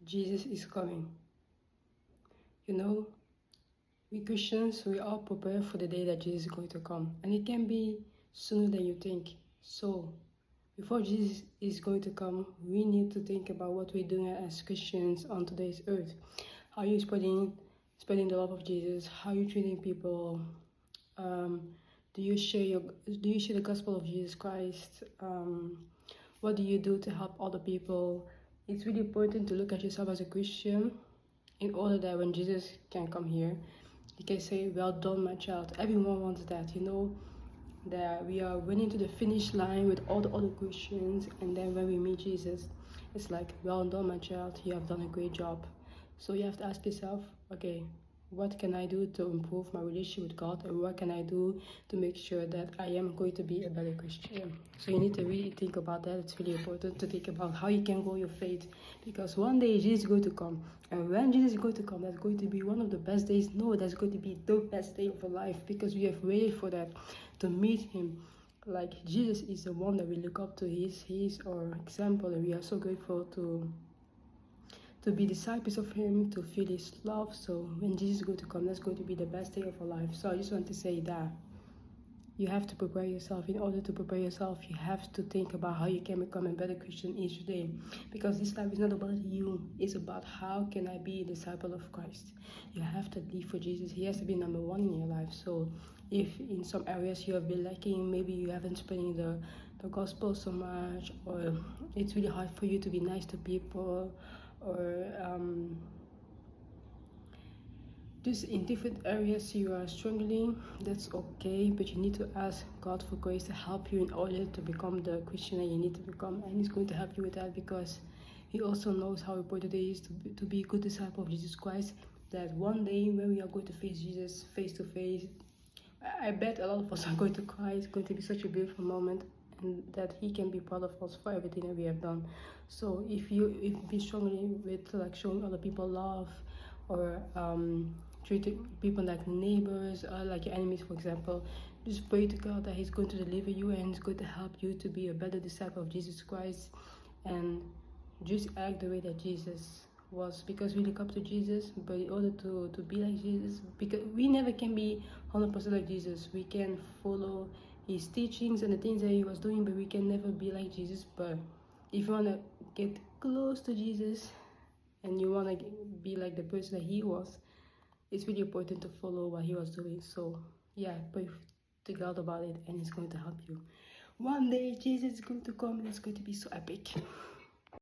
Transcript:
Jesus is coming. You know, we Christians, we all prepare for the day that Jesus is going to come. And it can be sooner than you think. So, before Jesus is going to come, we need to think about what we're doing as Christians on today's earth. How you spreading the love of Jesus? How you treating people? Do you share the gospel of Jesus Christ? What do you do to help other people? It's really important to look at yourself as a Christian in order that when Jesus can come here, he can say, well done, my child. Everyone wants that, you know, that we are running to the finish line with all the other Christians, and then when we meet Jesus, it's like, well done, my child, you have done a great job. So you have to ask yourself, okay, what can I do to improve my relationship with God, and what can I do to make sure that I am going to be a better Christian? So you need to really think about that. It's really important to think about how you can grow your faith, because one day Jesus is going to come, and when Jesus is going to come, that's going to be one of the best days. No, that's going to be the best day of our life, because we have waited for that, to meet him. Like, Jesus is the one that we look up to. He's our example, and we are so grateful to be disciples of him, to feel his love. So when Jesus is going to come, that's going to be the best day of our life. So I just want to say that you have to prepare yourself. In order to prepare yourself, you have to think about how you can become a better Christian each day, because this life is not about you. It's about how can I be a disciple of Christ. You have to live for Jesus. He has to be number one in your life. So if in some areas you have been lacking, maybe you haven't spreading the gospel so much, or it's really hard for you to be nice to people, or just in different areas you are struggling, that's okay, but you need to ask God for grace to help you in order to become the Christian that you need to become, and he's going to help you with that, because he also knows how important it is to be a good disciple of Jesus Christ, that one day when we are going to face Jesus face to face, I bet a lot of us are going to cry. It's going to be such a beautiful moment, and that he can be proud of us for everything that we have done. So if you've been struggling with like showing other people love, or treating people like neighbors or like your enemies, for example, just pray to God that he's going to deliver you, and he's going to help you to be a better disciple of Jesus Christ, and just act the way that Jesus was, because we look up to Jesus. But in order to be like Jesus, because we never can be 100% like Jesus, we can follow his teachings and the things that he was doing, but we can never be like Jesus. But if you want to get close to Jesus and you want to be like the person that he was, it's really important to follow what he was doing. So yeah, pray to God about it, and it's going to help you. One day Jesus is going to come, and it's going to be so epic.